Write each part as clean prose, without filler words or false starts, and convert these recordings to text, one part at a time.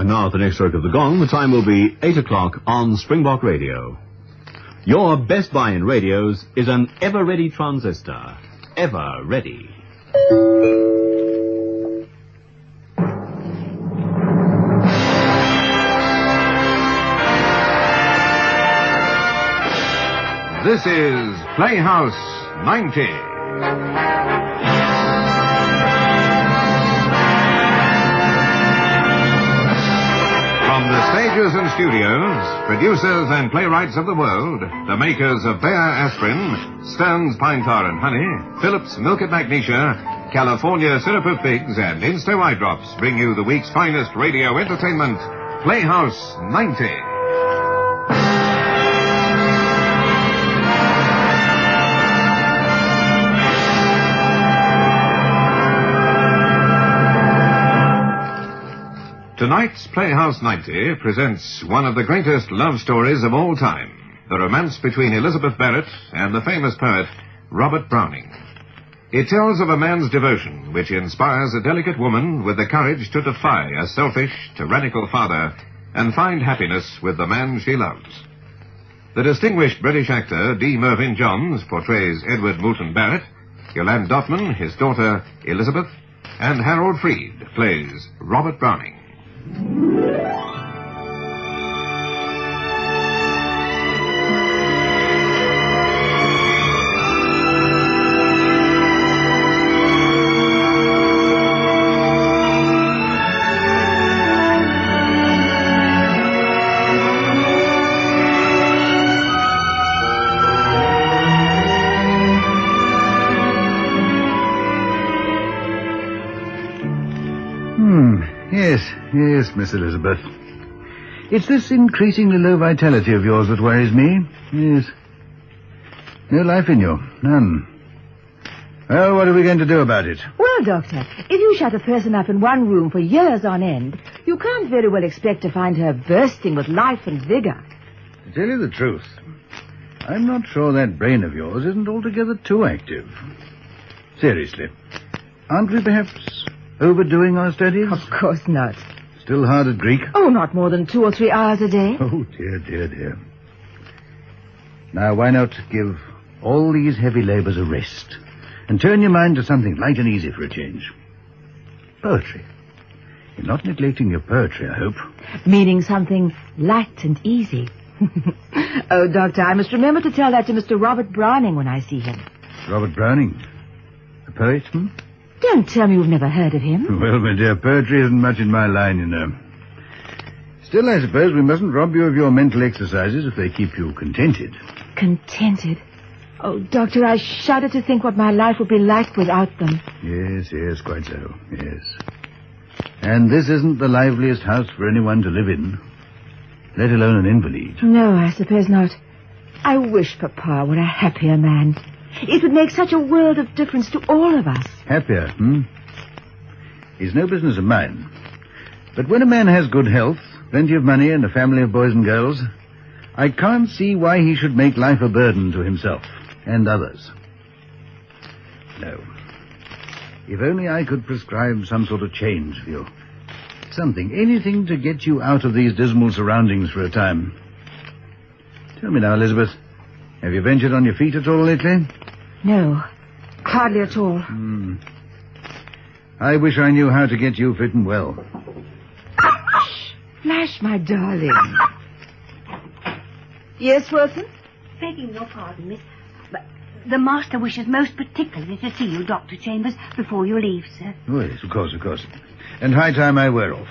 And now at the next stroke of the gong, the time will be 8 o'clock on Springbok Radio. Your best buy in radios is an ever-ready transistor. Ever ready. This is Playhouse 90. From the stages and studios, producers and playwrights of the world, the makers of Bayer Aspirin, Stern's Pine Tar and Honey, Phillips Milk and Magnesia, California Syrup of Figs, and Insto Eye Drops bring you the week's finest radio entertainment, Playhouse 90. Tonight's Playhouse 90 presents one of the greatest love stories of all time, the romance between Elizabeth Barrett and the famous poet Robert Browning. It tells of a man's devotion which inspires a delicate woman with the courage to defy a selfish, tyrannical father and find happiness with the man she loves. The distinguished British actor D. Mervyn Johns portrays Edward Moulton Barrett, Yolande Doffman, his daughter Elizabeth, and Harold Freed plays Robert Browning. Yes, Miss Elizabeth. It's this increasingly low vitality of yours that worries me. Yes. No life in you. None. Well, what are we going to do about it? Well, Doctor, if you shut a person up in one room for years on end, you can't very well expect to find her bursting with life and vigor. To tell you the truth, I'm not sure that brain of yours isn't altogether too active. Seriously, aren't we perhaps overdoing our studies? Of course not. Still hard at Greek? Oh, not more than 2 or 3 hours a day. Oh, dear. Now, why not give all these heavy labors a rest and turn your mind to something light and easy for a change? Poetry. You're not neglecting your poetry, I hope. Meaning something light and easy. Oh, Doctor, I must remember to tell that to Mr. Robert Browning when I see him. Robert Browning? A poet, Don't tell me you've never heard of him. Well, my dear, poetry isn't much in my line, you know. Still, I suppose we mustn't rob you of your mental exercises if they keep you contented. Contented? Oh, Doctor, I shudder to think what my life would be like without them. Yes, quite so, yes. And this isn't the liveliest house for anyone to live in, let alone an invalid. No, I suppose not. I wish Papa were a happier man. It would make such a world of difference to all of us. Happier, It's no business of mine. But when a man has good health, plenty of money, and a family of boys and girls, I can't see why he should make life a burden to himself and others. No. If only I could prescribe some sort of change for you. Something, anything to get you out of these dismal surroundings for a time. Tell me now, Elizabeth, have you ventured on your feet at all lately? No, hardly at all. I wish I knew how to get you fit and well. Shh, Flash, my darling. Yes, Wilson? Begging your pardon, miss, but the master wishes most particularly to see you, Dr. Chambers, before you leave, sir. Oh, yes, of course. And high time I were off.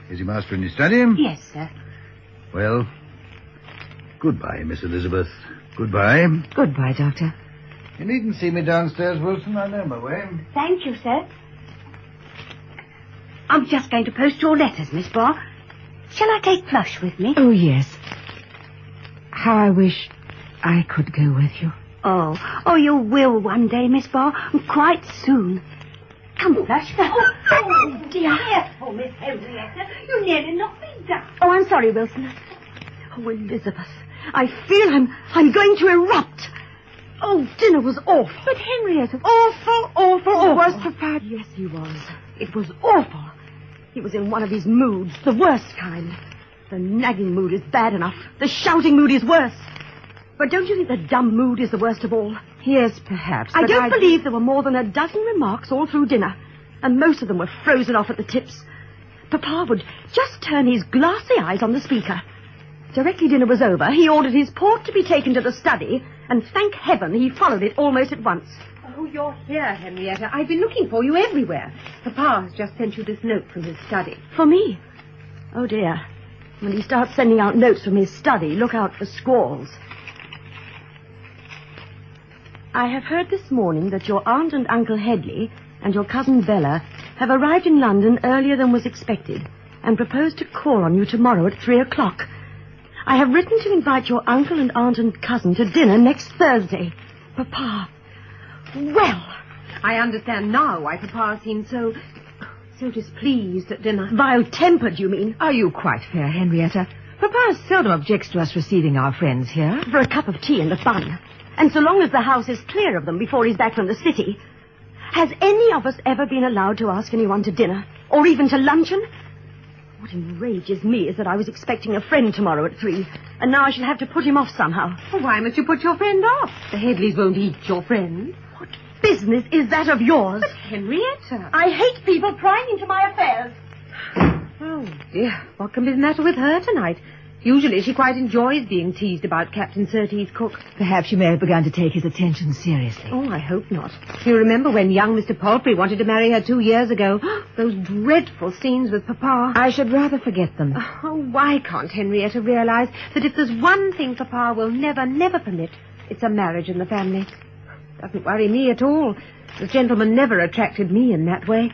Is your master in his study? Yes, sir. Well, goodbye, Miss Elizabeth. Goodbye. Goodbye, Doctor. You needn't see me downstairs, Wilson. I know my way. Thank you, sir. I'm just going to post your letters, Miss Barr. Shall I take Flush with me? Oh, yes. How I wish I could go with you. Oh, you will one day, Miss Barr. Quite soon. Come, Flush. Oh, dear. Careful, Miss Henrietta. You nearly knocked me down. Oh, I'm sorry, Wilson. Oh, Elizabeth, I feel I'm going to erupt. Oh, dinner was awful. But Henrietta... Awful. Was Papa? Yes, he was. It was awful. He was in one of his moods, the worst kind. The nagging mood is bad enough. The shouting mood is worse. But don't you think the dumb mood is the worst of all? Yes, perhaps. I don't believe there were more than a dozen remarks all through dinner, and most of them were frozen off at the tips. Papa would just turn his glassy eyes on the speaker. Directly dinner was over, he ordered his port to be taken to the study, and thank heaven he followed it almost at once. Oh, you're here, Henrietta. I've been looking for you everywhere. Papa has just sent you this note from his study. For me? Oh, dear. When he starts sending out notes from his study, look out for squalls. I have heard this morning that your aunt and Uncle Headley and your cousin Bella have arrived in London earlier than was expected and propose to call on you tomorrow at 3 o'clock. I have written to invite your uncle and aunt and cousin to dinner next Thursday. Papa. Well, I understand now why Papa seemed so displeased at dinner. Vile-tempered, you mean? Are you quite fair, Henrietta? Papa seldom objects to us receiving our friends here. For a cup of tea and a bun. And so long as the house is clear of them before he's back from the city. Has any of us ever been allowed to ask anyone to dinner? Or even to luncheon? What enrages me is that I was expecting a friend tomorrow at 3, and now I shall have to put him off somehow. Well, why must you put your friend off? The Headleys won't eat your friend. What business is that of yours? But Henrietta. I hate people prying into my affairs. Oh, dear. What can be the matter with her tonight? Usually she quite enjoys being teased about Captain Surtees' cook. Perhaps she may have begun to take his attention seriously. Oh, I hope not. You remember when young Mr. Palfrey wanted to marry her 2 years ago? Those dreadful scenes with Papa. I should rather forget them. Oh, why can't Henrietta realize that if there's one thing Papa will never, never permit, it's a marriage in the family? Doesn't worry me at all. The gentleman never attracted me in that way.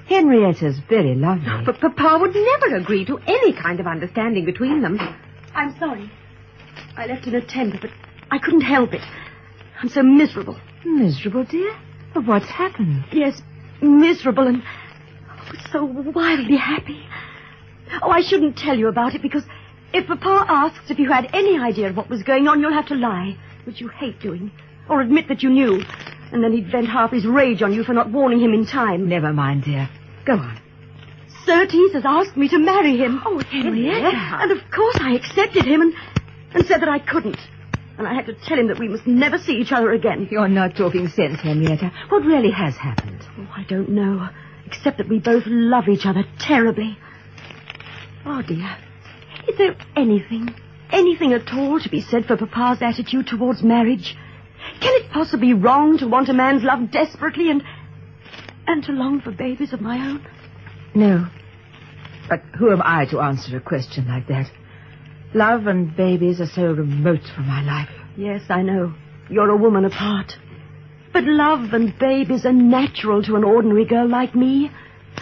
Henrietta's very lovely. But Papa would never agree to any kind of understanding between them. I'm sorry. I left in a temper, but I couldn't help it. I'm so miserable. Miserable, dear? But what's happened? Yes, miserable and so wildly happy. Oh, I shouldn't tell you about it, because if Papa asks if you had any idea of what was going on, you'll have to lie, which you hate doing, or admit that you knew, and then he'd vent half his rage on you for not warning him in time. Never mind, dear. Go on. Surtees has asked me to marry him. Oh, Henrietta. And of course I accepted him and said that I couldn't. And I had to tell him that we must never see each other again. You're not talking sense, Henrietta. What really has happened? Oh, I don't know, except that we both love each other terribly. Oh, dear. Is there anything at all to be said for Papa's attitude towards marriage? Can it possibly be wrong to want a man's love desperately and to long for babies of my own? No. But who am I to answer a question like that? Love and babies are so remote from my life. Yes, I know. You're a woman apart. But love and babies are natural to an ordinary girl like me.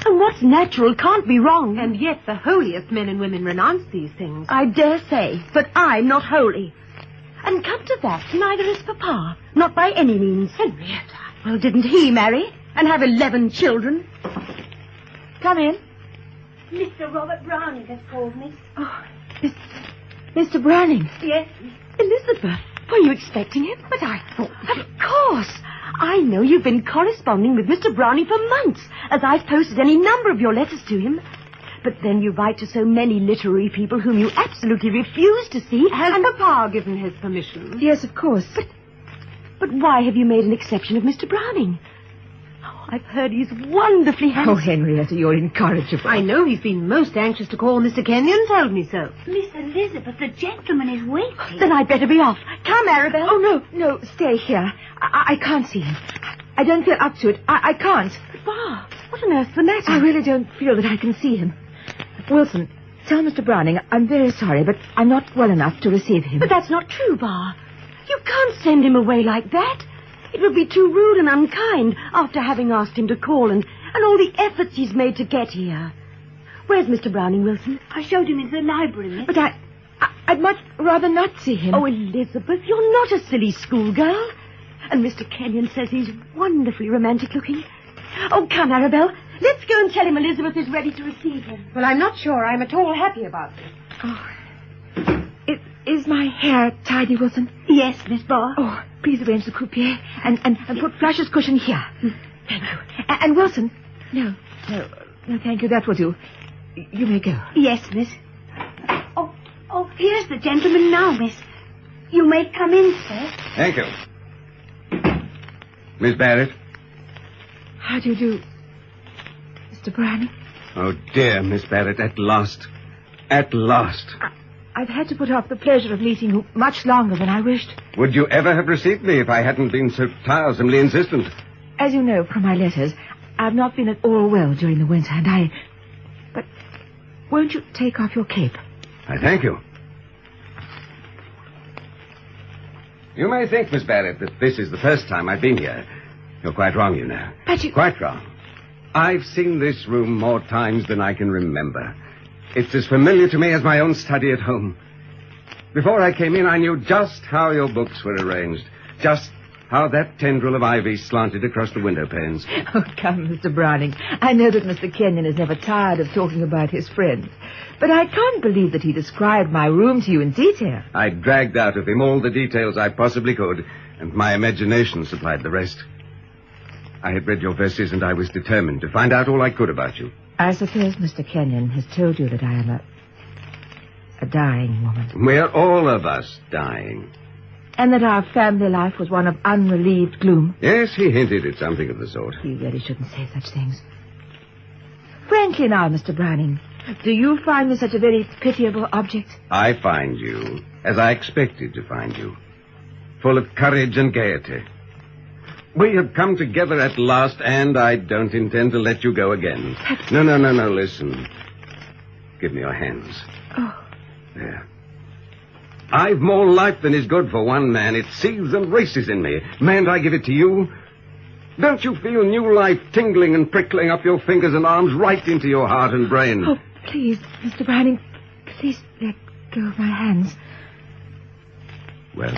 And what's natural can't be wrong. And yet the holiest men and women renounce these things. I dare say, but I'm not holy. And come to that, neither is Papa. Not by any means. Henrietta. Well, didn't he marry and have 11 children? Come in. Mr. Robert Browning has called me. Oh, Mr. Browning. Yes. Elizabeth, were you expecting him? But I thought... Of course. I know you've been corresponding with Mr. Browning for months, as I've posted any number of your letters to him. But then you write to so many literary people whom you absolutely refuse to see. Has Papa given his permission? Yes, of course. But why have you made an exception of Mr. Browning? Oh, I've heard he's wonderfully handsome. Oh, Henrietta, you're incorrigible. I know he's been most anxious to call. Mr. Kenyon told me so. Miss Elizabeth, the gentleman is waiting. Then I'd better be off. Come, Arabelle. Oh, no, stay here. I can't see him. I don't feel up to it. I can't. Bar, what on earth's the matter? I really don't feel that I can see him. Wilson, tell Mr. Browning I'm very sorry, but I'm not well enough to receive him. But that's not true, Bar. You can't send him away like that. It would be too rude and unkind after having asked him to call and all the efforts he's made to get here. Where's Mr. Browning, Wilson? I showed him in the library, miss. But I'd much rather not see him. Oh, Elizabeth, you're not a silly schoolgirl. And Mr. Kenyon says he's wonderfully romantic looking. Oh, come, Arabelle. Let's go and tell him Elizabeth is ready to receive him. Well, I'm not sure I'm at all happy about this. Oh. Is my hair tidy, Wilson? Yes, Miss Barr. Oh, please arrange the croupier and put Flush's cushion here. Thank you. And Wilson. No. No, thank you. That will do. You may go. Yes, miss. Oh, here's the gentleman now, miss. You may come in, sir. Thank you. Miss Barrett? How do you do, Mr. Browning? Oh, dear, Miss Barrett, at last. At last. I've had to put off the pleasure of meeting you much longer than I wished. Would you ever have received me if I hadn't been so tiresomely insistent? As you know from my letters, I've not been at all well during the winter, and But won't you take off your cape? I thank you. You may think, Miss Barrett, that this is the first time I've been here. You're quite wrong, you know. But you... Quite wrong. I've seen this room more times than I can remember. It's as familiar to me as my own study at home. Before I came in, I knew just how your books were arranged. Just how that tendril of ivy slanted across the window panes. Oh, come, Mr. Browning. I know that Mr. Kenyon is never tired of talking about his friends. But I can't believe that he described my room to you in detail. I dragged out of him all the details I possibly could, and my imagination supplied the rest. I had read your verses, and I was determined to find out all I could about you. I suppose Mr. Kenyon has told you that I am a dying woman. We're all of us dying. And that our family life was one of unrelieved gloom. Yes, he hinted at something of the sort. He really shouldn't say such things. Frankly now, Mr. Browning, do you find me such a very pitiable object? I find you, as I expected to find you, full of courage and gaiety. We have come together at last, and I don't intend to let you go again. No, listen. Give me your hands. Oh. There. I've more life than is good for one man. It seethes and races in me. Mayn't I give it to you? Don't you feel new life tingling and prickling up your fingers and arms right into your heart and brain? Oh, please, Mr. Browning, please let go of my hands. Well?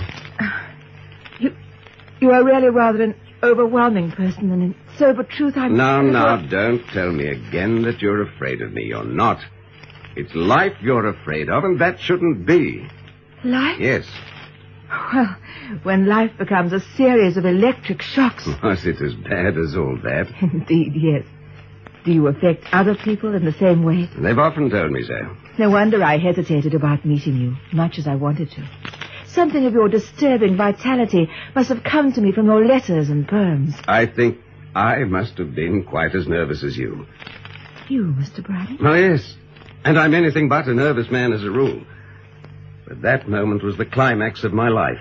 You are really rather an overwhelming person, and in sober truth, I'm... No, don't tell me again that you're afraid of me. You're not. It's life you're afraid of, and that shouldn't be. Life? Yes. Well, when life becomes a series of electric shocks... Was it as bad as all that? Indeed, yes. Do you affect other people in the same way? They've often told me so. No wonder I hesitated about meeting you, much as I wanted to. Something of your disturbing vitality must have come to me from your letters and poems. I think I must have been quite as nervous as you. You, Mr. Browning? Oh, yes. And I'm anything but a nervous man as a rule. But that moment was the climax of my life.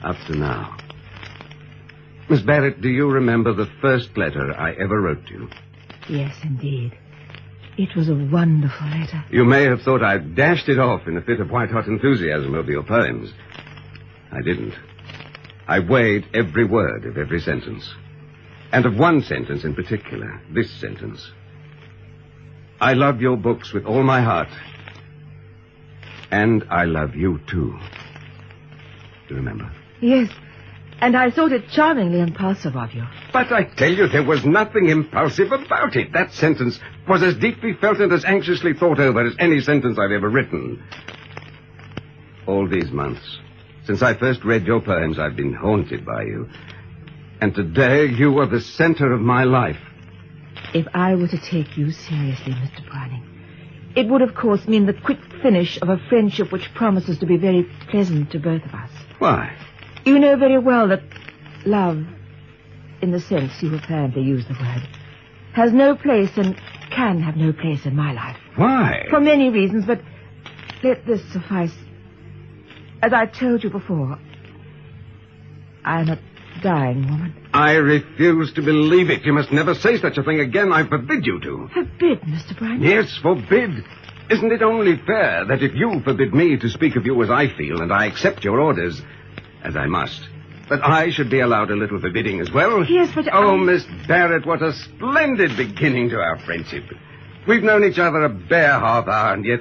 Up to now. Miss Barrett, do you remember the first letter I ever wrote to you? Yes, indeed. It was a wonderful letter. You may have thought I dashed it off in a fit of white-hot enthusiasm over your poems. I didn't. I weighed every word of every sentence. And of one sentence in particular, this sentence. I love your books with all my heart. And I love you, too. Do you remember? Yes. And I thought it charmingly impulsive of you. But I tell you, there was nothing impulsive about it. That sentence was as deeply felt and as anxiously thought over as any sentence I've ever written. All these months, since I first read your poems, I've been haunted by you. And today, you are the center of my life. If I were to take you seriously, Mr. Browning, it would, of course, mean the quick finish of a friendship which promises to be very pleasant to both of us. Why? You know very well that love, in the sense you apparently use the word, has no place and can have no place in my life. Why? For many reasons, but let this suffice. As I told you before, I am a dying woman. I refuse to believe it. You must never say such a thing again. I forbid you to. Forbid, Mr. Browning? Yes, forbid. Isn't it only fair that if you forbid me to speak of you as I feel, and I accept your orders, as I must, that I should be allowed a little forbidding as well? Yes, but Oh, Miss Barrett, what a splendid beginning to our friendship. We've known each other a bare half hour, and yet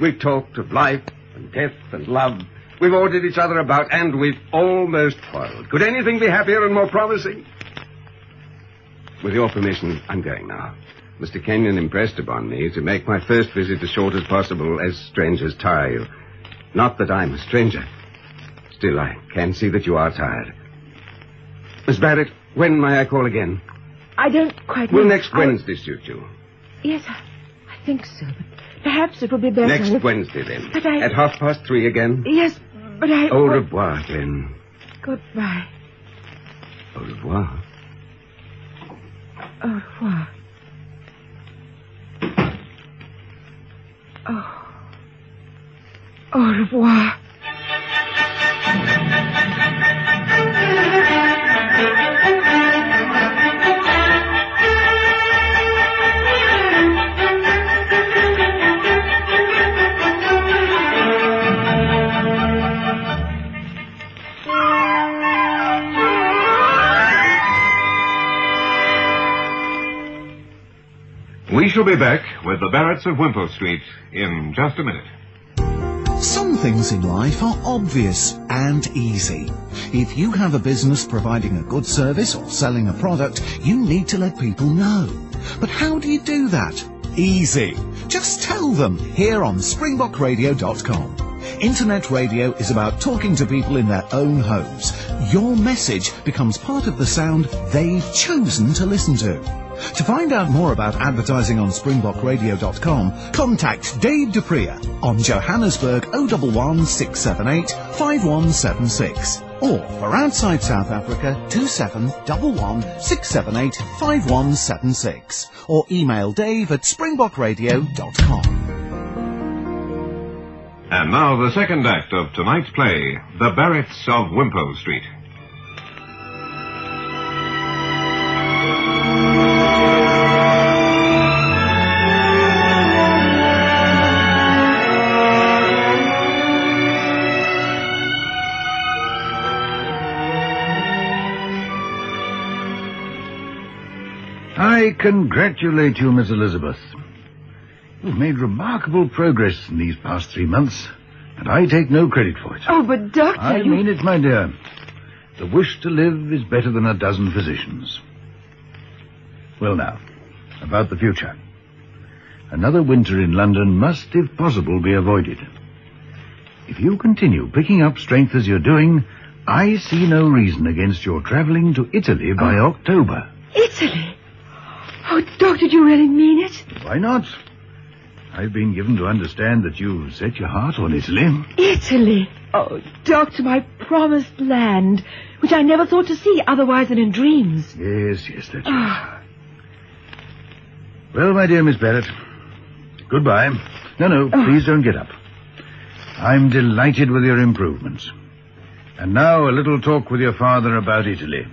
we've talked of life and death and love. We've ordered each other about, and we've almost quarreled. Could anything be happier and more promising? With your permission, I'm going now. Mr. Kenyon impressed upon me to make my first visit as short as possible, as strangers tire you. Not that I'm a stranger. Still, I can see that you are tired. Miss Barrett, when may I call again? I don't quite know. Will next Wednesday suit you? Yes, I think so. But perhaps it would be better... Next Wednesday, then. But I... At 3:30 again? Yes, but I... Au revoir, Glenn. Goodbye. Au revoir. Au revoir. Oh. Au revoir. We shall be back with the Barretts of Wimpole Street in just a minute. Some things in life are obvious and easy. If you have a business providing a good service or selling a product, you need to let people know. But how do you do that? Easy. Just tell them here on springbokradio.com. Internet radio is about talking to people in their own homes. Your message becomes part of the sound they've chosen to listen to. To find out more about advertising on springbokradio.com, contact Dave Dupree on Johannesburg 011 678 5176. Or for outside South Africa, 2711 678 5176. Or email Dave at springbokradio.com. And now the second act of tonight's play, The Barretts of Wimpole Street. I congratulate you, Miss Elizabeth. You've made remarkable progress in these past 3 months, and I take no credit for it. Oh, but Doctor... I mean it, my dear. The wish to live is better than a dozen physicians. Well, now, about the future. Another winter in London must, if possible, be avoided. If you continue picking up strength as you're doing, I see no reason against your travelling to Italy by October. Italy? Oh, Doctor, do you really mean it? Why not? I've been given to understand that you've set your heart on Italy. Italy? Oh, Doctor, my promised land, which I never thought to see otherwise than in dreams. Yes, that's right. Well, my dear Miss Barrett, goodbye. No, please don't get up. I'm delighted with your improvements. And now a little talk with your father about Italy.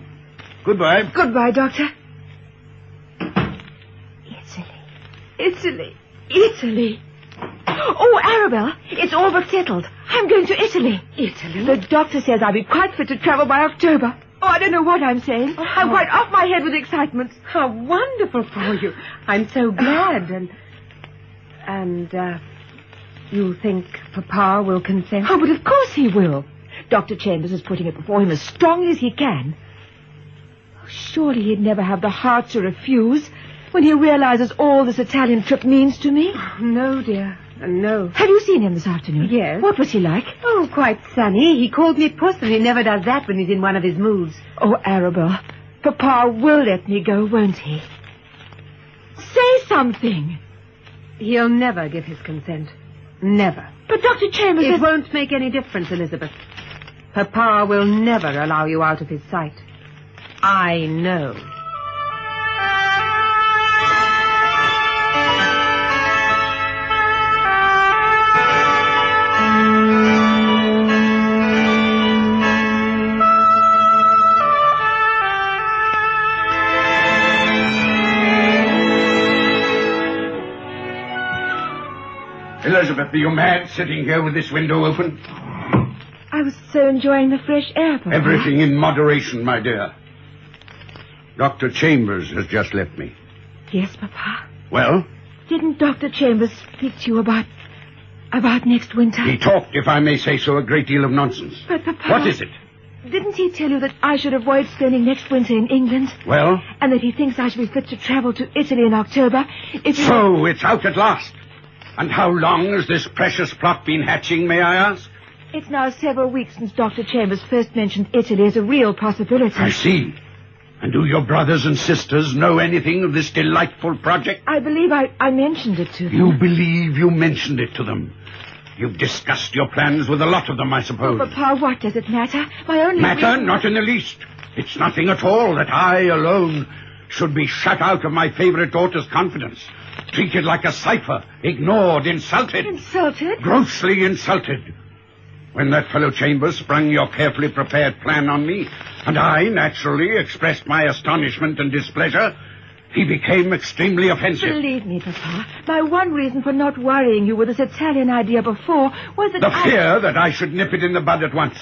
Goodbye. Goodbye, Doctor. Italy. Oh, Arabella, it's all but settled. I'm going to Italy. Italy? The doctor says I'll be quite fit to travel by October. Oh, I don't know what I'm saying. I'm quite off my head with excitement. How wonderful for you. I'm so glad. And you think Papa will consent? Oh, but of course he will. Dr. Chambers is putting it before him as strongly as he can. Oh, surely he'd never have the heart to refuse when he realizes all this Italian trip means to me. Oh, no, dear. No. Have you seen him this afternoon? Yes. What was he like? Oh, quite sunny. He called me Puss, and he never does that when he's in one of his moods. Oh, Arabella, Papa will let me go, won't he? Say something. He'll never give his consent. Never. But Dr. Chambers... It won't make any difference, Elizabeth. Papa will never allow you out of his sight. I know. Elizabeth, are you mad sitting here with this window open? I was so enjoying the fresh air, Papa. Everything in moderation, my dear. Dr. Chambers has just left me. Yes, Papa. Well? Didn't Dr. Chambers speak to you about next winter? He talked, if I may say so, a great deal of nonsense. But, Papa... What is it? Didn't he tell you that I should avoid spending next winter in England? Well? And that he thinks I should be fit to travel to Italy in October if... So, it's out at last. And how long has this precious plot been hatching, may I ask? It's now several weeks since Dr. Chambers first mentioned Italy as a real possibility. I see. And do your brothers and sisters know anything of this delightful project? I believe I mentioned it to them. You believe you mentioned it to them? You've discussed your plans with a lot of them, I suppose. Oh, Papa, what does it matter? My only Matter? reason... Not in the least. It's nothing at all that I alone should be shut out of my favorite daughter's confidence, treated like a cipher, ignored, insulted. Insulted? Grossly insulted. When that fellow Chambers sprung your carefully prepared plan on me, and I naturally expressed my astonishment and displeasure, he became extremely offensive. Believe me, Papa, my one reason for not worrying you with this Italian idea before was that The fear that I should nip it in the bud at once.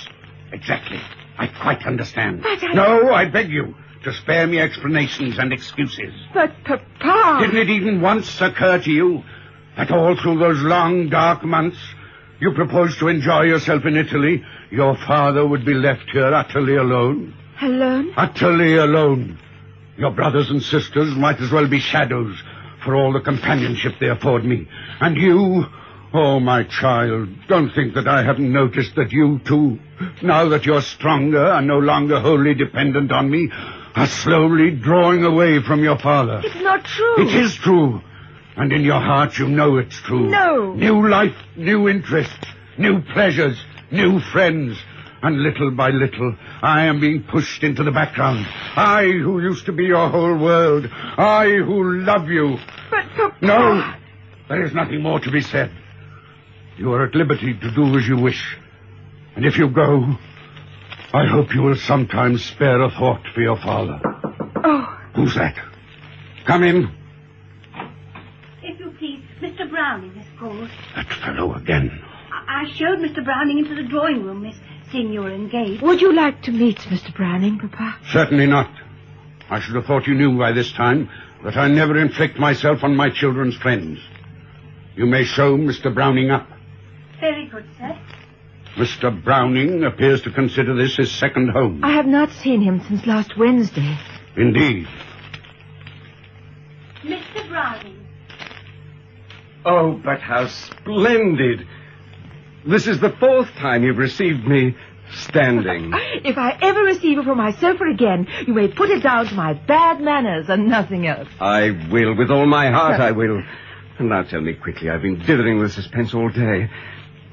Exactly. I quite understand. But No, I beg you to spare me explanations and excuses. But, Papa... Didn't it even once occur to you that all through those long, dark months you proposed to enjoy yourself in Italy, your father would be left here utterly alone? Alone? Utterly alone. Your brothers and sisters might as well be shadows for all the companionship they afford me. And you, oh, my child, don't think that I haven't noticed that you, too, now that you're stronger and no longer wholly dependent on me, are slowly drawing away from your father. It's not true. It is true. And in your heart you know it's true. No. New life, new interests, new pleasures, new friends. And little by little, I am being pushed into the background. I, who used to be your whole world. I, who love you. But, Papa... No, there is nothing more to be said. You are at liberty to do as you wish. And if you go, I hope you will sometimes spare a thought for your father. Oh. Who's that? Come in. If you please, Mr. Browning has called. That fellow again. I showed Mr. Browning into the drawing room, Miss, seeing you were engaged. Would you like to meet Mr. Browning, Papa? Certainly not. I should have thought you knew by this time that I never inflict myself on my children's friends. You may show Mr. Browning up. Very good, sir. Mr. Browning appears to consider this his second home. I have not seen him since last Wednesday. Indeed. Mr. Browning. Oh, but how splendid. This is the fourth time you've received me standing. If I ever receive it from my sofa again, you may put it down to my bad manners and nothing else. I will, with all my heart I will. And now tell me quickly, I've been dithering with suspense all day.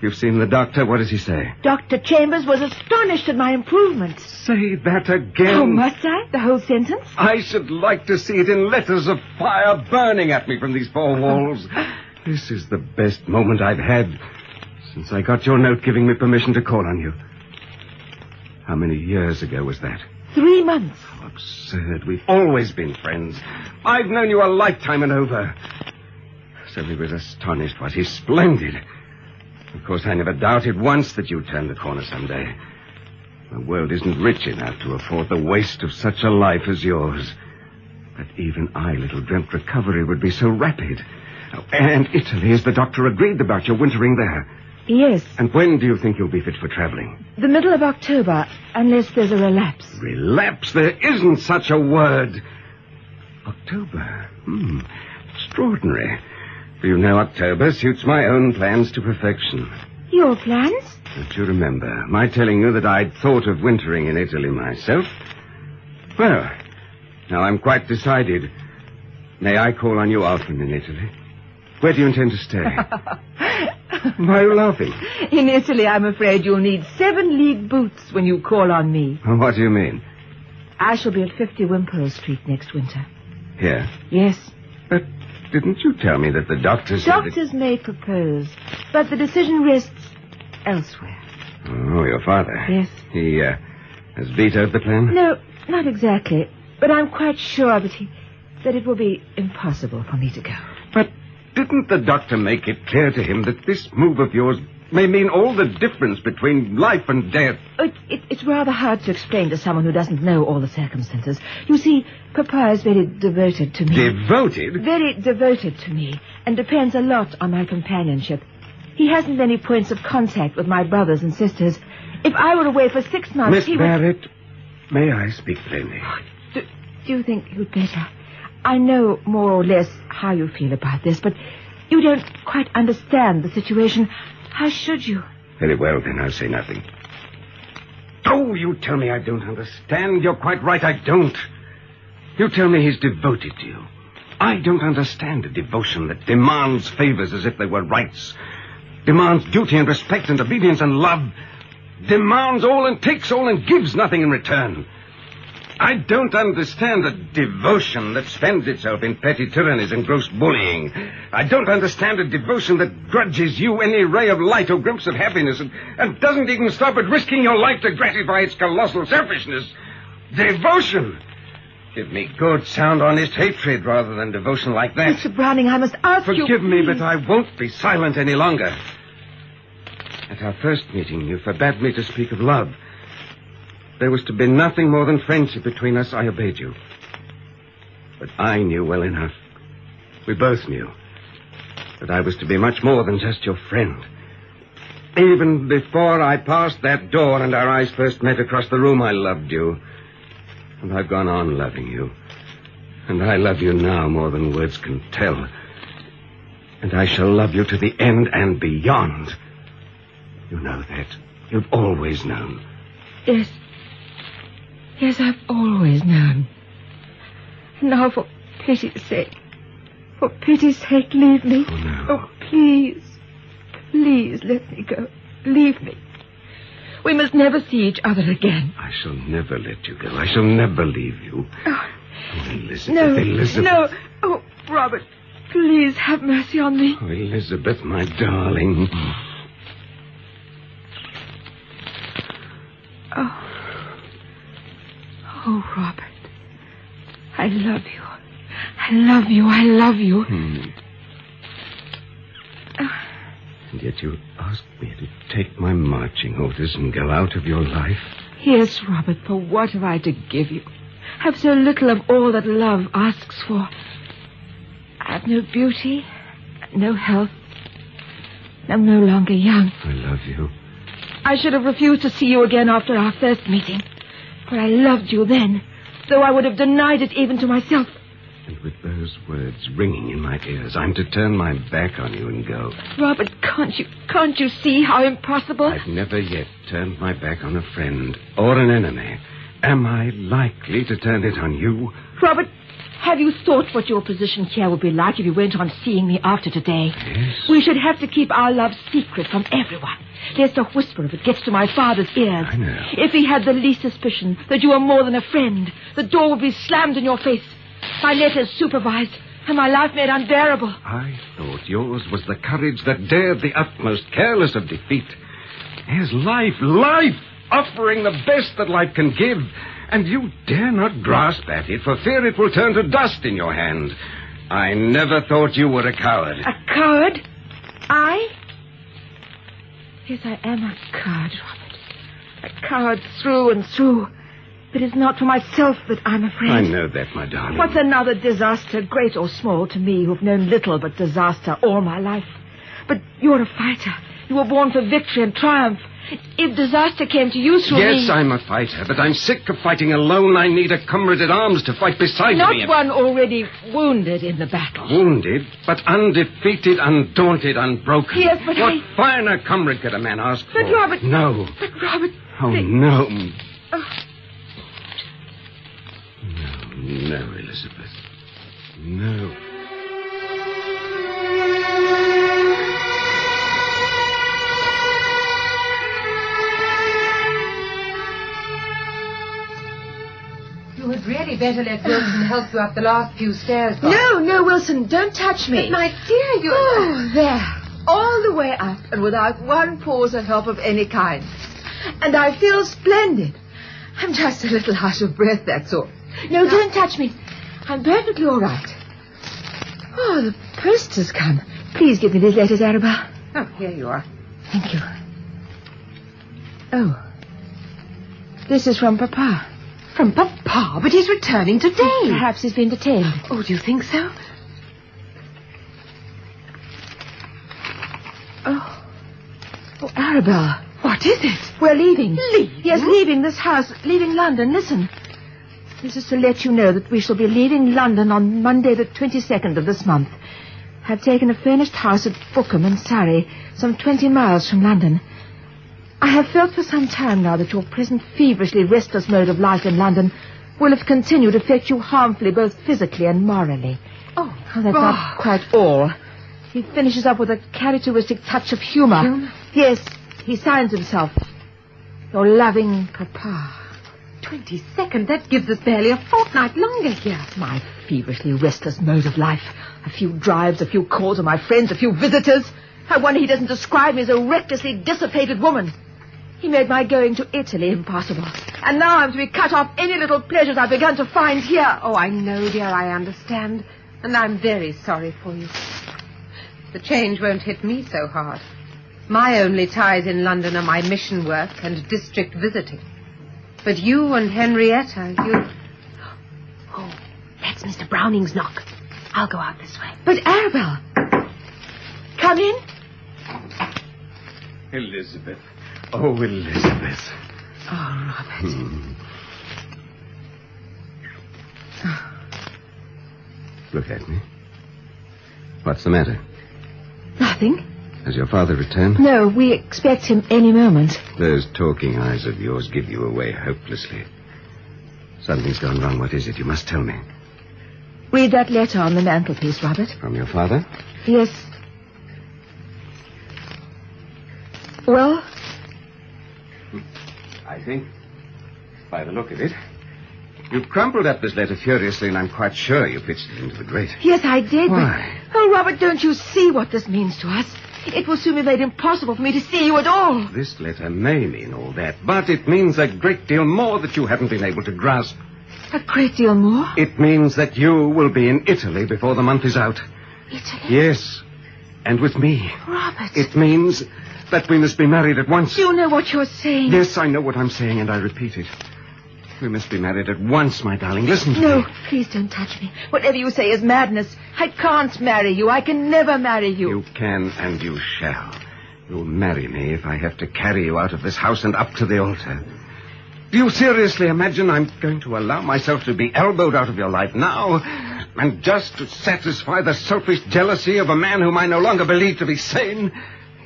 You've seen the doctor, what does he say? Dr. Chambers was astonished at my improvements. Say that again. Oh, must I? The whole sentence? I should like to see it in letters of fire burning at me from these four walls. This is the best moment I've had since I got your note giving me permission to call on you. How many years ago was that? 3 months. How absurd. We've always been friends. I've known you a lifetime and over. So he was astonished, was he? Splendid. Of course, I never doubted once that you'd turn the corner someday. The world isn't rich enough to afford the waste of such a life as yours. But even I little dreamt recovery would be so rapid. Oh, and Italy, as the doctor agreed about your wintering there. Yes. And when do you think you'll be fit for traveling? The middle of October, unless there's a relapse. Relapse? There isn't such a word. October? Extraordinary. For you know, October suits my own plans to perfection. Your plans? Don't you remember my telling you that I'd thought of wintering in Italy myself? Well, now I'm quite decided. May I call on you often in Italy? Where do you intend to stay? Why are you laughing? In Italy, I'm afraid you'll need 7-league boots when you call on me. What do you mean? I shall be at 50 Wimpole Street next winter. Here? Yes. But didn't you tell me that the doctors... Doctors may propose, but the decision rests elsewhere. Oh, your father? Yes. He has vetoed the plan? No, not exactly. But I'm quite sure that it will be impossible for me to go. But didn't the doctor make it clear to him that this move of yours may mean all the difference between life and death? It's rather hard to explain to someone who doesn't know all the circumstances. You see, Papa is very devoted to me. Devoted? Very devoted to me, and depends a lot on my companionship. He hasn't many points of contact with my brothers and sisters. If I were away for 6 months, Miss Barrett, may I speak plainly? Do you think you'd better? I know more or less how you feel about this, but you don't quite understand the situation. How should you? Very well, then I'll say nothing. Oh, you tell me I don't understand. You're quite right, I don't. You tell me he's devoted to you. I don't understand a devotion that demands favors as if they were rights. Demands duty and respect and obedience and love. Demands all and takes all and gives nothing in return. I don't understand a devotion that spends itself in petty tyrannies and gross bullying. I don't understand a devotion that grudges you any ray of light or glimpse of happiness and doesn't even stop at risking your life to gratify its colossal selfishness. Devotion! Give me good, sound, honest hatred rather than devotion like that. Mr. Browning, I must ask you... Forgive me, but I won't be silent any longer. At our first meeting, you forbade me to speak of love. There was to be nothing more than friendship between us. I obeyed you. But I knew well enough. We both knew that I was to be much more than just your friend. Even before I passed that door and our eyes first met across the room, I loved you. And I've gone on loving you. And I love you now more than words can tell. And I shall love you to the end and beyond. You know that. You've always known. Yes. Yes, I've always known. Now, for pity's sake, leave me. Oh, no. Oh, please. Please, let me go. Leave me. We must never see each other again. I shall never let you go. I shall never leave you. Oh, Elizabeth, no, Elizabeth. No. Oh, Robert, please have mercy on me. Oh, Elizabeth, my darling. Oh, Robert. I love you. I love you. I love you. And yet you asked me to take my marching orders and go out of your life? Yes, Robert, for what have I to give you? Have so little of all that love asks for. I have no beauty, no health. I'm no longer young. I love you. I should have refused to see you again after our first meeting. For I loved you then, though I would have denied it even to myself. And with those words ringing in my ears, I'm to turn my back on you and go. Robert, can't you see how impossible? I've never yet turned my back on a friend or an enemy. Am I likely to turn it on you? Robert, have you thought what your position here would be like if you went on seeing me after today? Yes. We should have to keep our love secret from everyone, lest a whisper of it gets to my father's ears. I know. If he had the least suspicion that you were more than a friend, the door would be slammed in your face, my letters supervised, and my life made unbearable. I thought yours was the courage that dared the utmost, careless of defeat. Here's life, offering the best that life can give. And you dare not grasp at it for fear it will turn to dust in your hand. I never thought you were a coward. A coward? I? Yes, I am a coward, Robert. A coward through and through. But it's not for myself that I'm afraid. I know that, my darling. What's another disaster, great or small, to me who've known little but disaster all my life? But you're a fighter. You were born for victory and triumph. If disaster came to you through me... Yes, I'm a fighter, but I'm sick of fighting alone. I need a comrade at arms to fight beside me. Not one already wounded in the battle. Wounded, but undefeated, undaunted, unbroken. Yes, but what finer comrade could a man ask for? But Robert... No. But Robert... Oh, no. No, Elizabeth. No. You had really better let Wilson help you up the last few stairs, Bob. No, Wilson, don't touch me. But, my dear, you... Oh, there. All the way up and without one pause of help of any kind. And I feel splendid. I'm just a little out of breath, that's all. No, don't touch me. I'm perfectly all right. Oh, the post has come. Please give me these letters, Arabelle. Oh, here you are. Thank you. Oh. This is from Papa. From Papa? But he's returning today. Perhaps he's been detained. Oh, do you think so? Oh, Arabelle. What is it? We're leaving. Leaving? Yes, leaving this house, leaving London. Listen. This is to let you know that we shall be leaving London on Monday the 22nd of this month. I've taken a furnished house at Bookham in Surrey, some 20 miles from London. I have felt for some time now that your present feverishly restless mode of life in London will have continued to affect you harmfully, both physically and morally. Oh, That's not quite all. He finishes up with a characteristic touch of humor. Yes, he signs himself, your loving papa. 22nd, that gives us barely a fortnight longer here. My feverishly restless mode of life. A few drives, a few calls on my friends, a few visitors. I wonder he doesn't describe me as a recklessly dissipated woman. He made my going to Italy impossible. And now I'm to be cut off any little pleasures I've begun to find here. Oh, I know, dear, I understand. And I'm very sorry for you. The change won't hit me so hard. My only ties in London are my mission work and district visiting. But you and Henrietta, you... Oh, that's Mr. Browning's knock. I'll go out this way. But Arabelle... Come in. Elizabeth. Oh, Elizabeth. Oh, Robert. Look at me. What's the matter? Nothing. Has your father returned? No, we expect him any moment. Those talking eyes of yours give you away hopelessly. Something's gone wrong. What is it? You must tell me. Read that letter on the mantelpiece, Robert. From your father? Yes. Well? I think, by the look of it, you crumpled up this letter furiously, and I'm quite sure you pitched it into the grate. Yes, I did. Why? But... Oh, Robert, don't you see what this means to us? It will soon be made impossible for me to see you at all. This letter may mean all that, but it means a great deal more that you haven't been able to grasp. A great deal more? It means that you will be in Italy before the month is out. Italy? Yes, and with me. Robert. It means that we must be married at once. Do you know what you're saying? Yes, I know what I'm saying, and I repeat it. We must be married at once, my darling. Listen to me. No, please don't touch me. Whatever you say is madness. I can't marry you. I can never marry you. You can and you shall. You'll marry me if I have to carry you out of this house and up to the altar. Do you seriously imagine I'm going to allow myself to be elbowed out of your life now, and just to satisfy the selfish jealousy of a man whom I no longer believe to be sane?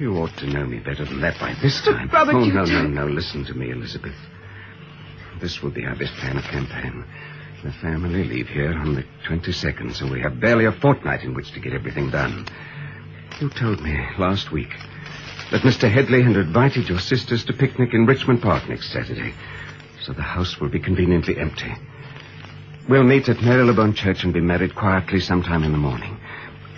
You ought to know me better than that by this time. Robert, no. Listen to me, Elizabeth. This will be our best plan of campaign. The family leave here on the 22nd, so we have barely a fortnight in which to get everything done. You told me last week that Mr. Headley had invited your sisters to picnic in Richmond Park next Saturday, so the house will be conveniently empty. We'll meet at Marylebone Church and be married quietly sometime in the morning.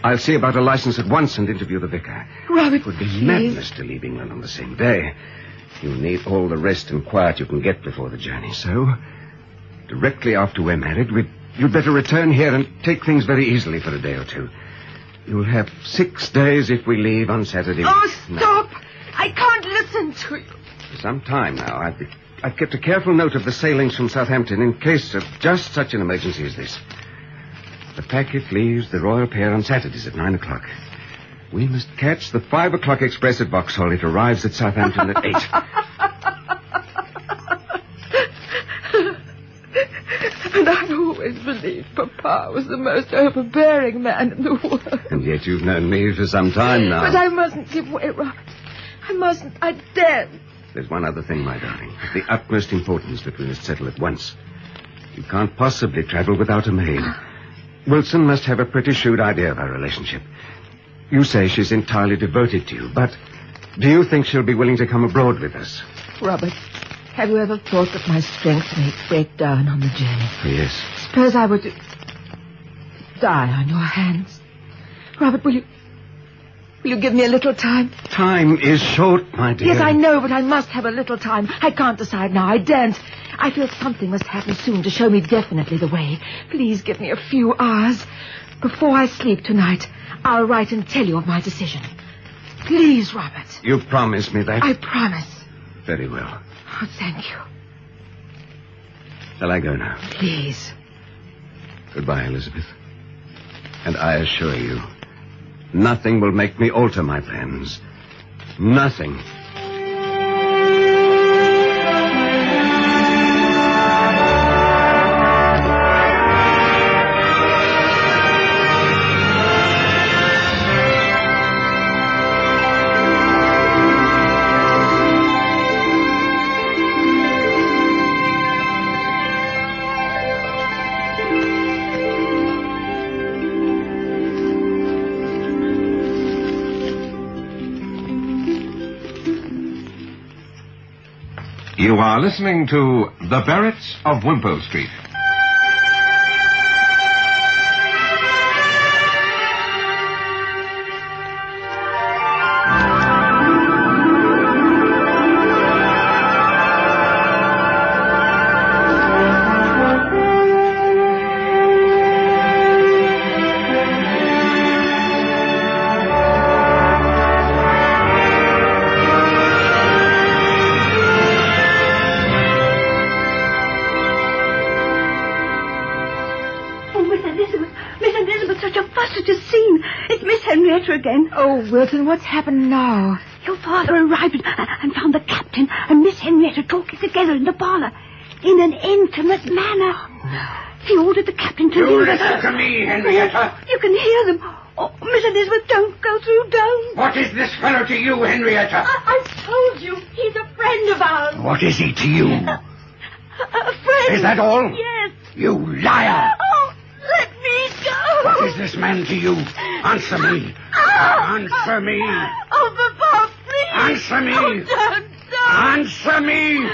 I'll see about a license at once and interview the vicar. Robert, it would be please. madness to leave England on the same day. You need all the rest and quiet you can get before the journey. So, directly after we're married, you'd better return here and take things very easily for a day or two. You'll have 6 days if we leave on Saturday. Oh, stop! No. I can't listen to you. For some time now, I've kept a careful note of the sailings from Southampton in case of just such an emergency as this. The packet leaves the Royal Pair on Saturdays at 9 o'clock. We must catch the 5 o'clock express at Vauxhall. It arrives at Southampton at 8. And I always believed Papa was the most overbearing man in the world. And yet you've known me for some time now. But I mustn't give way, Robert. I mustn't. I daren't. There's one other thing, my darling, of the utmost importance that we must settle at once. You can't possibly travel without a maid. Wilson must have a pretty shrewd idea of our relationship. You say she's entirely devoted to you, but do you think she'll be willing to come abroad with us? Robert, have you ever thought that my strength may break down on the journey? Oh, yes. Suppose I were to die on your hands. Robert, will you give me a little time? Time is short, my dear. Yes, I know, but I must have a little time. I can't decide now. I daren't. I feel something must happen soon to show me definitely the way. Please give me a few hours. Before I sleep tonight, I'll write and tell you of my decision. Please, Robert. You promise me that? I promise. Very well. Oh, thank you. Shall I go now? Please. Goodbye, Elizabeth. And I assure you, nothing will make me alter my plans. Nothing. You are listening to The Barretts of Wimpole Street. Again. Oh, Wilson, what's happened now? Your father arrived and found the captain and Miss Henrietta talking together in the parlour in an intimate manner. Oh, no. He ordered the captain to You leave listen to me, Henrietta. You can hear them. Oh, Miss Elizabeth, don't go through, don't. What is this fellow to you, Henrietta? I told you, he's a friend of ours. What is he to you? A friend. Is that all? Yes. You liar! Oh, let me go. What is this man to you? Answer me. Answer me. Oh, Papa, please. Answer me. Oh, don't. Answer me.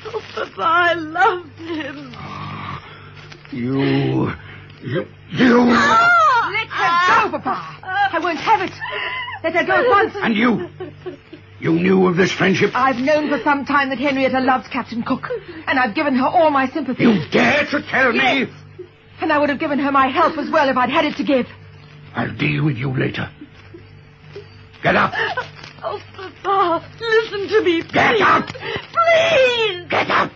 Oh, Papa, I loved him. You... Let her go, Papa. I won't have it. Let her go at once. And you? You knew of this friendship? I've known for some time that Henrietta loves Captain Cook, and I've given her all my sympathy. You dare to tell me? And I would have given her my help as well if I'd had it to give. I'll deal with you later. Get up. Oh, Papa, listen to me, please. Get up. Please. Get up.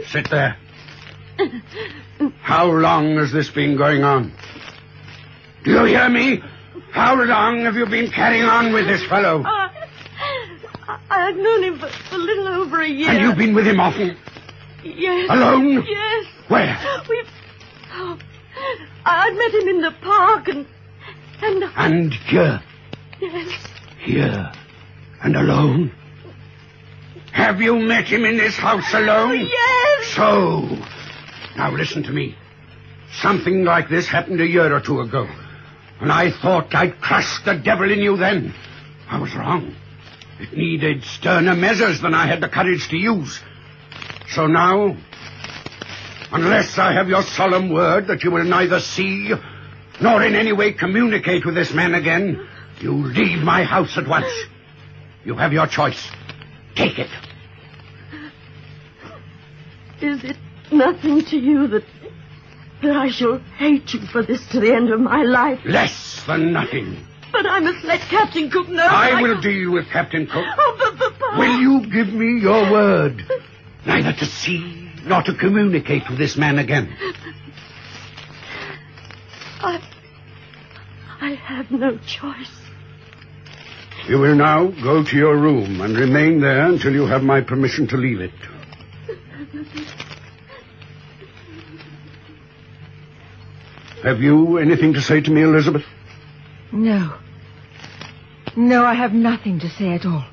Sit there. How long has this been going on? Do you hear me? How long have you been carrying on with this fellow? I've known him for a little over a year. And you've been with him often? Yes. Alone? Yes. Where? I'd met him in the park and... And here? Yes. Here? And alone? Have you met him in this house alone? Yes. So, now listen to me. Something like this happened a year or two ago. And I thought I'd crushed the devil in you then. I was wrong. It needed sterner measures than I had the courage to use. So now, unless I have your solemn word that you will neither see nor in any way communicate with this man again, you leave my house at once. You have your choice. Take it. Is it nothing to you that I shall hate you for this to the end of my life? Less than nothing. But I must let Captain Cook know. I will deal with Captain Cook. Oh, but Papa. Will you give me your word neither to see nor to communicate with this man again? I have no choice. You will now go to your room and remain there until you have my permission to leave it. Have you anything to say to me, Elizabeth? No. No, I have nothing to say at all.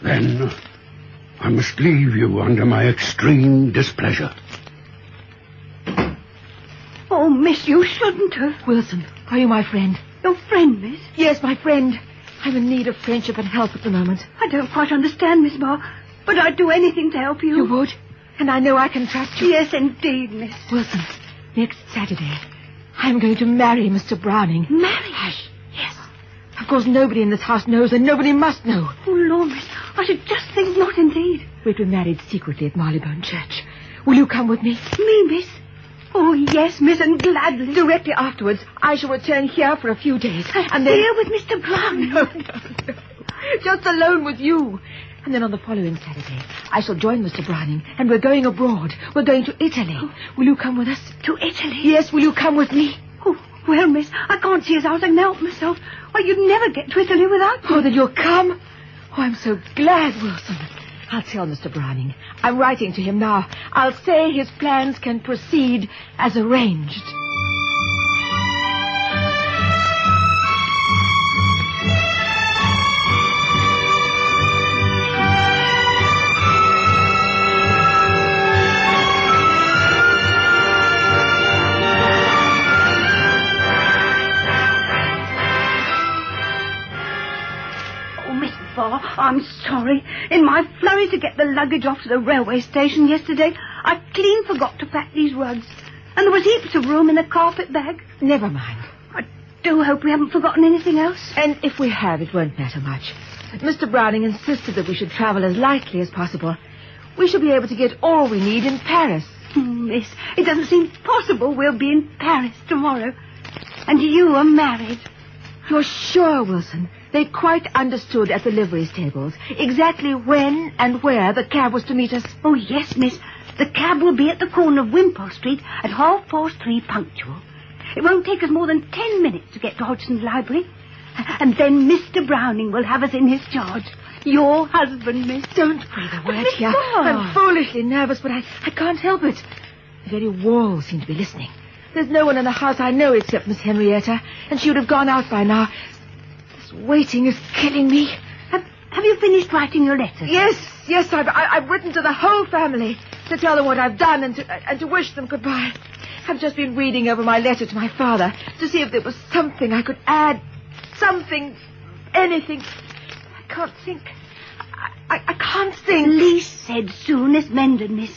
Then I must leave you under my extreme displeasure. Oh, miss, you shouldn't have. Wilson, are you my friend? Your friend, miss? Yes, my friend. I'm in need of friendship and help at the moment. I don't quite understand, Miss Barr, but I'd do anything to help you. You would? And I know I can trust you. Yes, indeed, miss. Wilson, next Saturday, I'm going to marry Mr. Browning. Marry? Hush. Yes. Of course, nobody in this house knows, and nobody must know. Oh, Lord, miss, I should just think not, indeed. We're to be married secretly at Marylebone Church. Will you come with me? Me, miss? Oh, yes, miss, and gladly. Directly afterwards, I shall return here for a few days. And then... Here with Mr. Browning? No. Just alone with you. And then on the following Saturday, I shall join Mr. Browning, and we're going abroad. We're going to Italy. Oh. Will you come with us? To Italy? Yes, will you come with me? Oh, well, miss, I can't see as how I can help myself. Why, you'd never get to Italy without me. Oh, then you'll come? Oh, I'm so glad, Wilson. I'll tell Mr. Browning. I'm writing to him now. I'll say his plans can proceed as arranged. Bar, I'm sorry. In my flurry to get the luggage off to the railway station yesterday, I clean forgot to pack these rugs. And there was heaps of room in the carpet bag. Never mind. I do hope we haven't forgotten anything else. And if we have, it won't matter much. Mr. Browning insisted that we should travel as lightly as possible. We shall be able to get all we need in Paris. Miss, it doesn't seem possible we'll be in Paris tomorrow. And you are married. You're sure, Wilson? They quite understood at the livery stables exactly when and where the cab was to meet us. Oh, yes, miss. The cab will be at the corner of Wimpole Street at 3:30 punctual. It won't take us more than 10 minutes to get to Hodgson's library. And then Mr. Browning will have us in his charge. Your husband, miss. Don't breathe a word here. I'm foolishly nervous, but I can't help it. The very walls seem to be listening. There's no one in the house I know except Miss Henrietta, and she would have gone out by now. This waiting is killing me. Have you finished writing your letter? Yes, I've written to the whole family to tell them what I've done and to wish them goodbye. I've just been reading over my letter to my father to see if there was something I could add. Something, anything. I can't think. I can't think. Least said, soonest mended, miss.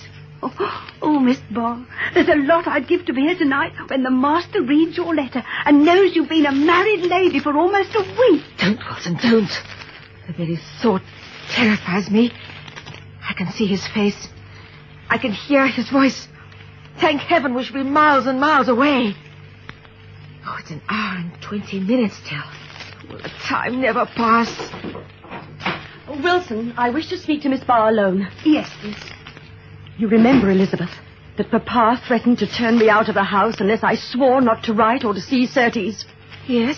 Oh, Miss Barr, there's a lot I'd give to be here tonight when the master reads your letter and knows you've been a married lady for almost a week. Don't, Wilson, don't. The very thought terrifies me. I can see his face. I can hear his voice. Thank heaven we should be miles and miles away. Oh, it's 1 hour and 20 minutes still. Will the time never pass? Wilson, I wish to speak to Miss Barr alone. Yes, miss. You remember, Elizabeth, that Papa threatened to turn me out of the house unless I swore not to write or to see Surtees? Yes?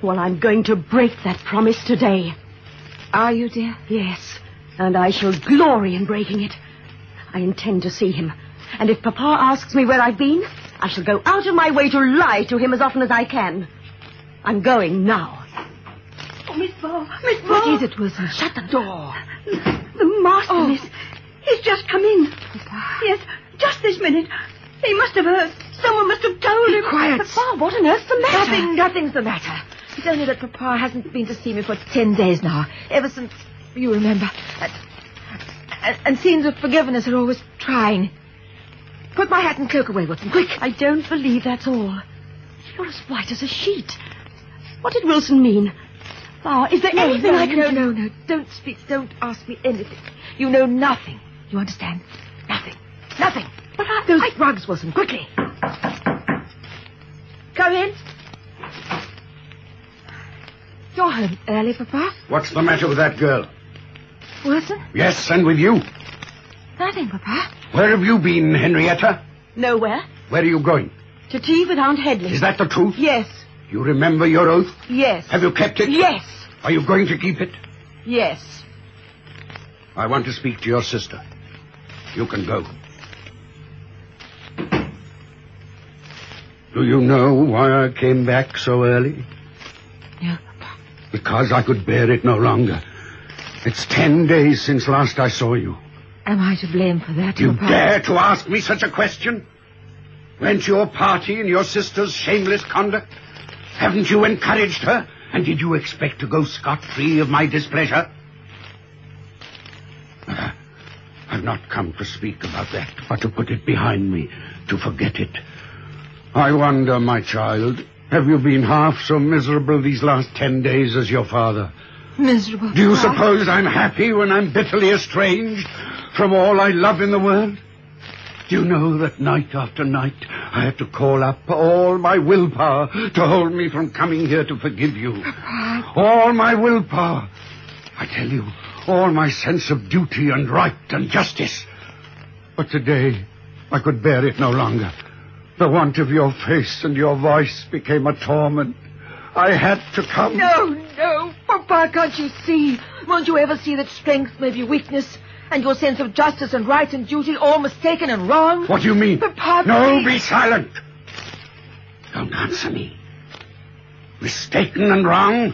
Well, I'm going to break that promise today. Are you, dear? Yes, and I shall glory in breaking it. I intend to see him, and if Papa asks me where I've been, I shall go out of my way to lie to him as often as I can. I'm going now. Oh, Miss Barr. What is it, Wilson? Shut the door. The master, miss. He's just come in. Papa. Yes, just this minute. He must have heard. Someone must have told him. Quiet. Papa, what on earth's the matter? Nothing's the matter. It's only that Papa hasn't been to see me for 10 days now. Ever since, you remember. And scenes of forgiveness are always trying. Put my hat and cloak away, Wilson, quick. I don't believe that's all. You're as white as a sheet. What did Wilson mean? Oh, is there anything I can do? No. Don't speak. Don't ask me anything. You know nothing. You understand? Nothing. But Those rugs, Wilson, quickly. Come in. You're home early, Papa. What's the matter with that girl? Wilson? Yes, and with you? Nothing, Papa. Where have you been, Henrietta? Nowhere. Where are you going? To tea with Aunt Headley. Is that the truth? Yes. You remember your oath? Yes. Have you kept it? Yes. Are you going to keep it? Yes. I want to speak to your sister. You can go. Do you know why I came back so early? No, Papa. Because I could bear it no longer. It's 10 days since last I saw you. Am I to blame for that, You Papa? dare to ask me such a question? Weren't your party in your sister's shameless conduct? Haven't you encouraged her? And did you expect to go scot-free of my displeasure? I've not come to speak about that, but to put it behind me, to forget it. I wonder, my child, have you been half so miserable these last 10 days as your father? Miserable. Do you Papa? suppose I'm happy when I'm bitterly estranged from all I love in the world? Do you know that night after night I had to call up all my willpower to hold me from coming here to forgive you? Papa. All my willpower. I tell you, all my sense of duty and right and justice. But today I could bear it no longer. The want of your face and your voice became a torment. I had to come. No. Papa, can't you see? Won't you ever see that strength may be weakness? And your sense of justice and right and duty all mistaken and wrong? What do you mean? Papa, no, please. be silent. Don't answer me. Mistaken and wrong?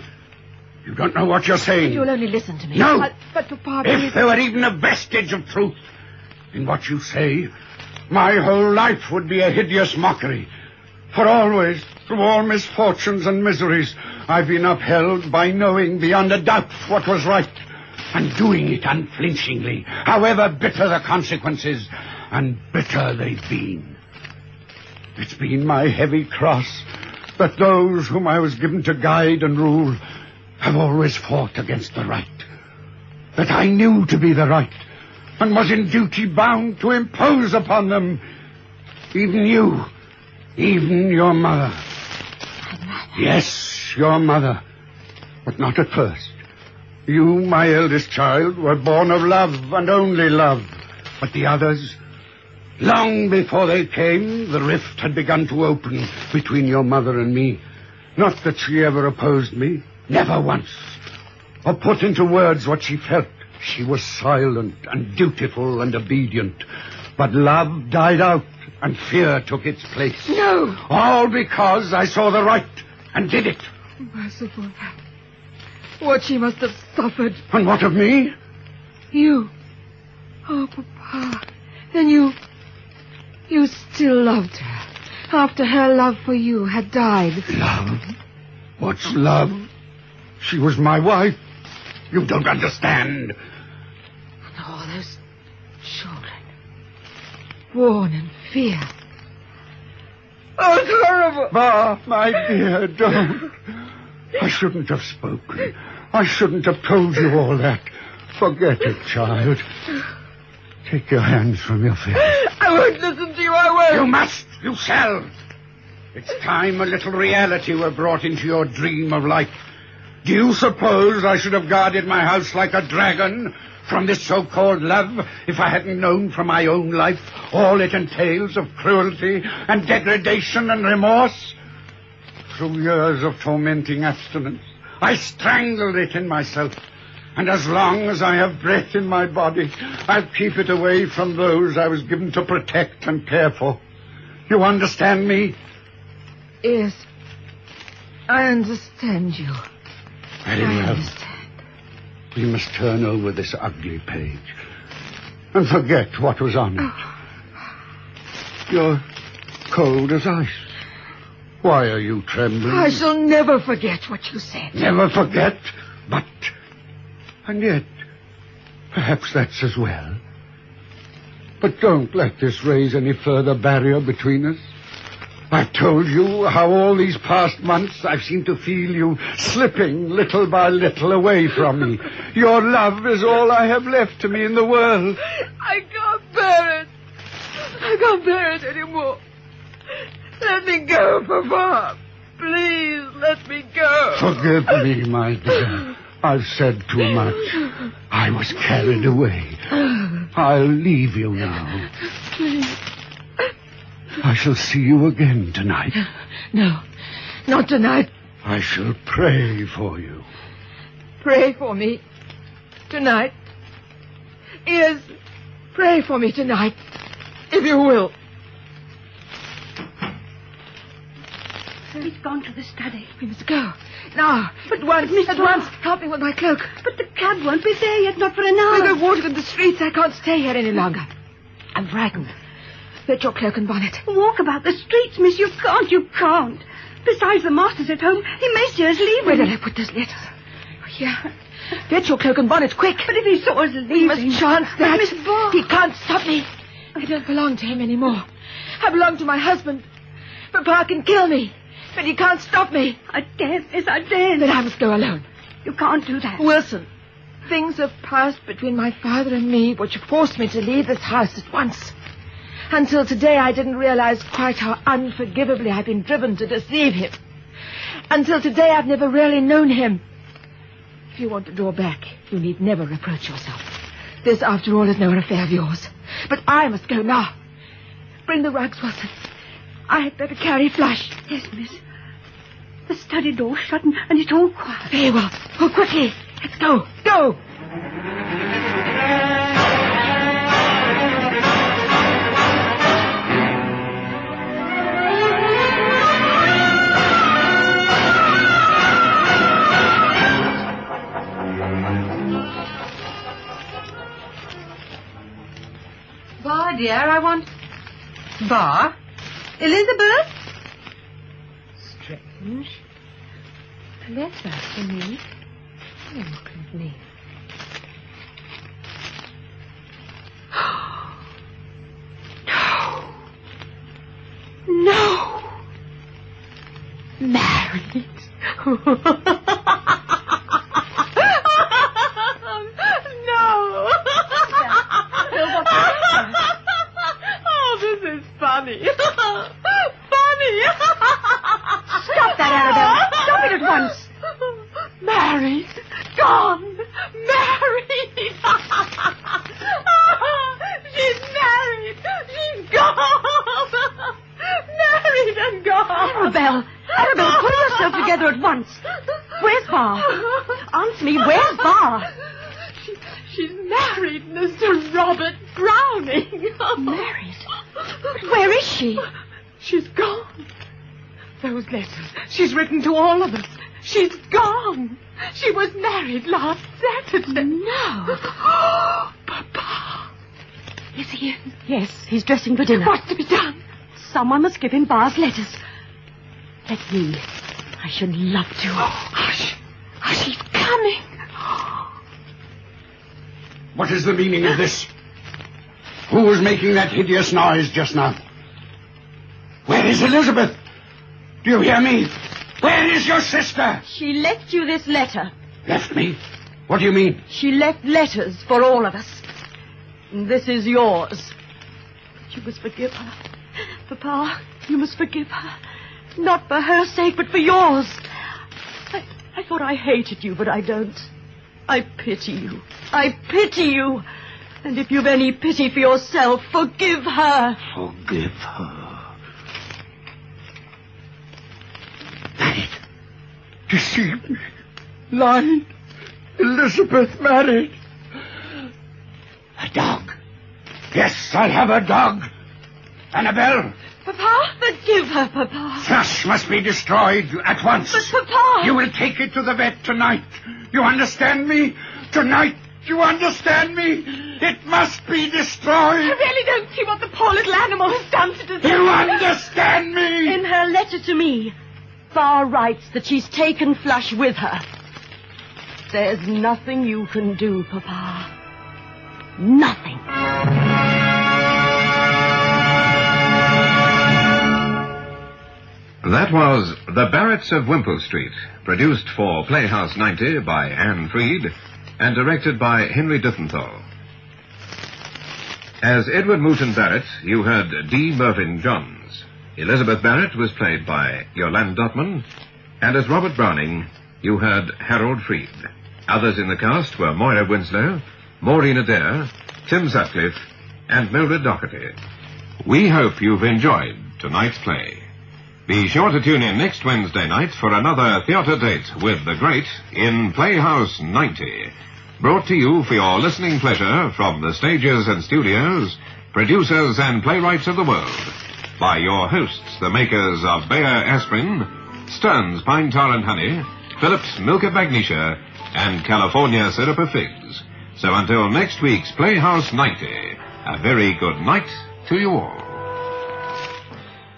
You don't know what you're saying. You'll only listen to me. No. But Papa, If please. there were even a vestige of truth in what you say, my whole life would be a hideous mockery. For always, Through all misfortunes and miseries, I've been upheld by knowing beyond a doubt what was right, and doing it unflinchingly, however bitter the consequences, and bitter they've been. It's been my heavy cross that those whom I was given to guide and rule have always fought against the right, that I knew to be the right, and was in duty bound to impose upon them. Even you, even your mother. Yes, your mother, but not at first. You, my eldest child, were born of love and only love. But the others, long before they came, the rift had begun to open between your mother and me. Not that she ever opposed me, never once, or put into words what she felt. She was silent and dutiful and obedient. But love died out and fear took its place. No! All because I saw the right and did it. Merciful. What she must have suffered. And what of me? You. Oh, Papa. Then you still loved her, after her love for you had died. Love? What's love? She was my wife. You don't understand. And all those children, born in fear. Oh, it's horrible. Ma, my dear, don't. I shouldn't have spoken. I shouldn't have told you all that. Forget it, child. Take your hands from your face. I won't listen to you, I won't. You must. You shall. It's time a little reality were brought into your dream of life. Do you suppose I should have guarded my house like a dragon from this so-called love if I hadn't known from my own life all it entails of cruelty and degradation and remorse? Through years of tormenting abstinence, I strangled it in myself. And as long as I have breath in my body, I'll keep it away from those I was given to protect and care for. You understand me? Yes, I understand you. Very well. We must turn over this ugly page and forget what was on it. You're cold as ice. Why are you trembling? I shall never forget what you said. Never forget? But... And yet, perhaps that's as well. But don't let this raise any further barrier between us. I've told you how all these past months I've seemed to feel you slipping little by little away from me. Your love is all I have left to me in the world. I can't bear it. I can't bear it anymore. Let me go, Papa. Please, let me go. Forgive me, my dear. I've said too much. I was carried away. I'll leave you now. Please. I shall see you again tonight. No, not tonight. I shall pray for you. Pray for me tonight. Yes, pray for me tonight, if you will. He's gone to the study. We must go. Now, at once, at once. Help me with my cloak. But the cab won't be there yet, not for an hour. We'll go walking in the streets. I can't stay here any longer. I'm frightened. Get your cloak and bonnet. Walk about the streets, miss. You can't. Besides, the master's at home. He may see us leaving. Where did I put this letter? Here. Get your cloak and bonnet, quick. But if he saw us leaving... We must chance that. Miss Barr... He can't stop me. I don't belong to him anymore. I belong to my husband. Papa can kill me, but he can't stop me. I daren't, miss, I daren't. Then I must go alone. You can't do that. Wilson, things have passed between my father and me which forced me to leave this house at once. Until today, I didn't realize quite how unforgivably I've been driven to deceive him. Until today, I've never really known him. If you want to draw back, you need never reproach yourself. This, after all, is no affair of yours. But I must go now. Bring the rugs, Wilson. I had better carry Flush. Yes, miss. The study door's shut and it's all quiet. Very well. Go quickly. Let's go. Go! Bar, dear, I want... Bar? Elizabeth? A letter for me? Oh, look at me. No! Married? No! Oh, this is funny. Funny! Stop that, Arabelle. Stop it at once. Married? Gone? Married? She's married. She's gone. Married and gone. Arabelle, pull yourself together at once. Where's Bar? Answer me, where's Bar? She's married, Mr. Robert Browning. Married? But where is she? She's gone. Those letters she's written to all of us. She's gone. She was married last Saturday. No. Papa. Is he in? Yes, he's dressing for dinner. What's to be done? Someone must give him Bar's letters. Let me. I should love to. Hush. Hush, he's coming. What is the meaning of this? Who was making that hideous noise just now? Where is Elizabeth? Do you hear me? Where is your sister? She left you this letter. Left me? What do you mean? She left letters for all of us. And this is yours. But you must forgive her. Papa, you must forgive her. Not for her sake, but for yours. I thought I hated you, but I don't. I pity you. I pity you. And if you've any pity for yourself, forgive her. Forgive her. Married. Deceived me. Lied. Elizabeth married. A dog. Yes, I'll have a dog. Annabelle. Papa, forgive her, Papa. Thrush must be destroyed at once. But, Papa... You will take it to the vet tonight. You understand me? Tonight, you understand me? It must be destroyed. I really don't see what the poor little animal has done to deserve. You understand me? In her letter to me, Bar writes that she's taken Flush with her. There's nothing you can do, Papa. Nothing. That was The Barretts of Wimpole Street, produced for Playhouse 90 by Anne Freed and directed by Henry Dittenthal. As Edward Moulton Barrett, you heard D. Mervyn Johns. Elizabeth Barrett was played by Yolande Dotman, and as Robert Browning, you heard Harold Freed. Others in the cast were Moira Winslow, Maureen Adair, Tim Sutcliffe, and Mildred Doherty. We hope you've enjoyed tonight's play. Be sure to tune in next Wednesday night for another theatre date with the great in Playhouse 90. Brought to you for your listening pleasure from the stages and studios, producers and playwrights of the world, by your hosts, the makers of Bayer Aspirin, Stearns Pine Tar and Honey, Phillips Milk of Magnesia, and California Syrup of Figs. So until next week's Playhouse 90, a very good night to you all.